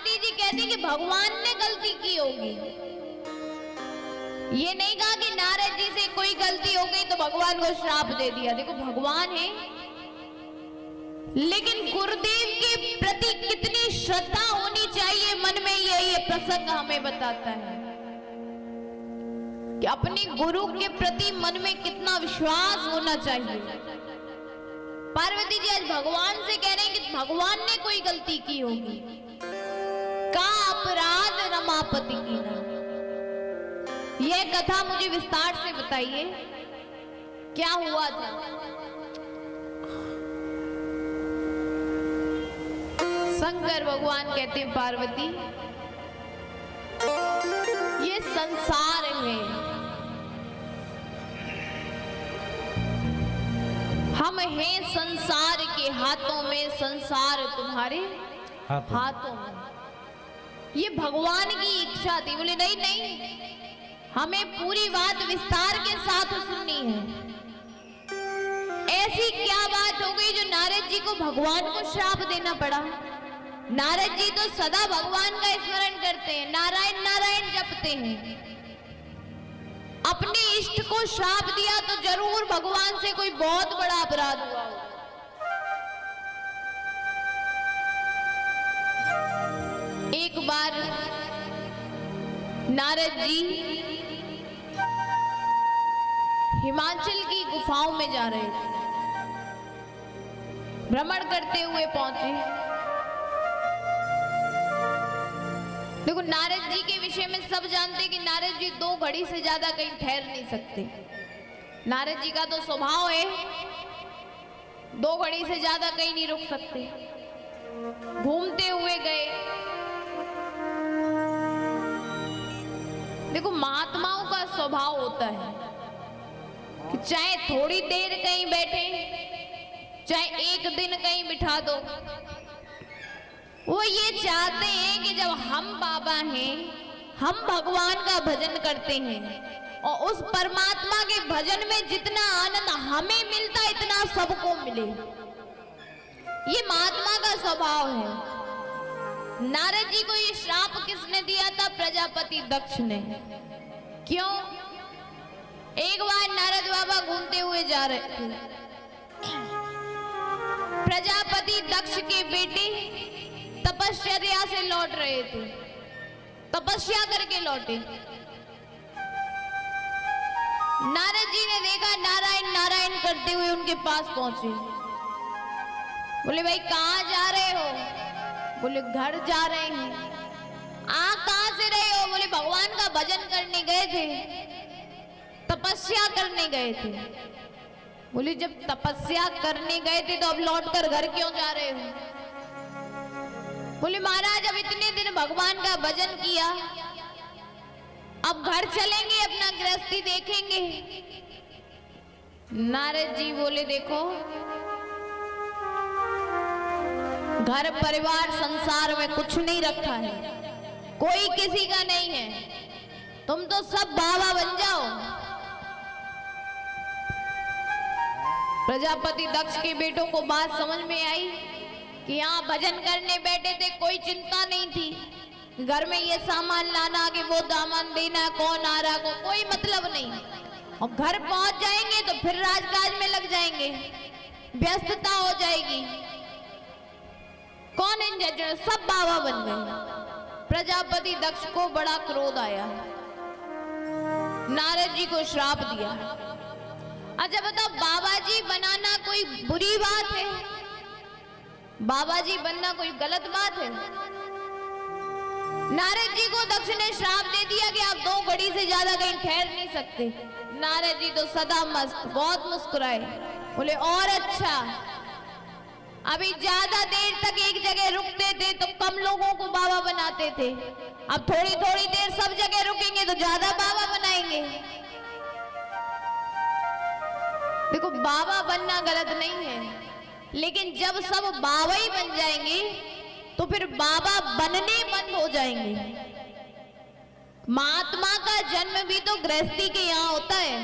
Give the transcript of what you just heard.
पार्वती जी कहती कि भगवान ने गलती की होगी। ये नहीं कहा कि नारद जी से कोई गलती हो गई तो भगवान को श्राप दे दिया। देखो भगवान है, लेकिन गुरुदेव के प्रति कितनी श्रद्धा होनी चाहिए मन में, ये प्रसंग हमें बताता है कि अपने गुरु के प्रति मन में कितना विश्वास होना चाहिए। पार्वती जी आज भगवान से कह रहे हैं कि भगवान ने कोई गलती की होगी। का अपराध रमापति की ना। यह कथा मुझे विस्तार से बताइए, क्या हुआ था? शंकर भगवान कहते हैं पार्वती, ये संसार है, हम हैं संसार के हाथों में, संसार तुम्हारे हाथों में। ये भगवान की इच्छा थी। बोले नहीं नहीं, हमें पूरी बात विस्तार के साथ सुननी है। ऐसी क्या बात हो गई जो नारद जी को भगवान को श्राप देना पड़ा? नारद जी तो सदा भगवान का स्मरण करते हैं, नारायण नारायण जपते हैं। अपने इष्ट को श्राप दिया तो जरूर भगवान से कोई बहुत बड़ा अपराध हुआ होगा। एक बार नारद जी हिमाचल की गुफाओं में जा रहे थे, भ्रमण करते हुए पहुंचे। देखो नारद जी के विषय में सब जानते कि नारद जी 2 घड़ी से ज्यादा कहीं ठहर नहीं सकते। नारद जी का तो स्वभाव है, 2 घड़ी से ज्यादा कहीं नहीं रुक सकते। घूमते हुए गए। देखो महात्माओं का स्वभाव होता है कि चाहे थोड़ी देर कहीं बैठे, चाहे 1 दिन कहीं बिठा दो, वो ये चाहते हैं कि जब हम बाबा हैं, हम भगवान का भजन करते हैं और उस परमात्मा के भजन में जितना आनंद हमें मिलता इतना सबको मिले। ये महात्मा का स्वभाव है। नारद जी को ये श्राप किसने दिया था? प्रजापति दक्ष ने। क्यों? एक बार नारद बाबा घूमते हुए जा रहे थे, प्रजापति दक्ष के बेटे तपश्चर्या से लौट रहे थे, तपस्या करके लौटे। नारद जी ने देखा, नारायण नारायण करते हुए उनके पास पहुंचे। बोले भाई कहां जा रहे हो? बोले घर जा रहे हैं। कहां से रहे हो? बोले भगवान का भजन करने गए थे, तपस्या करने गए थे। बोले जब तपस्या करने गए थे तो अब लौटकर घर क्यों जा रहे हो? बोले महाराज अब इतने दिन भगवान का भजन किया, अब घर चलेंगे, अपना गृहस्थी देखेंगे। नारद जी बोले देखो, घर परिवार संसार में कुछ नहीं रखा है, कोई किसी का नहीं है, तुम तो सब बाबा बन जाओ। प्रजापति दक्ष के बेटों को बात समझ में आई कि यहाँ भजन करने बैठे थे, कोई चिंता नहीं थी। घर में ये सामान लाना कि वो दामन देना, कौन आ रहा को कोई मतलब नहीं। और घर पहुंच जाएंगे तो फिर राजकाज में लग जाएंगे, व्यस्तता हो जाएगी। कौन इन जजों? सब बाबा बन गए। प्रजापति दक्ष को बड़ा क्रोध आया, नारद जी को श्राप दिया। अच्छा बताओ, बाबा जी बनाना कोई बुरी बात है? बाबा जी बनना कोई गलत बात है? नारद जी को दक्ष ने श्राप दे दिया कि आप 2 घड़ी से ज्यादा कहीं ठहर नहीं सकते। नारद जी तो सदा मस्त, बहुत मुस्कुराए। बोले और अच्छा, अभी ज्यादा देर तक एक जगह रुकते थे तो कम लोगों को बाबा बनाते थे, अब थोड़ी थोड़ी देर सब जगह रुकेंगे तो ज्यादा बाबा बनाएंगे। देखो बाबा बनना गलत नहीं है, लेकिन जब सब बाबा ही बन जाएंगे तो फिर बाबा बनने बंद हो जाएंगे। महात्मा का जन्म भी तो गृहस्थी के यहाँ होता है।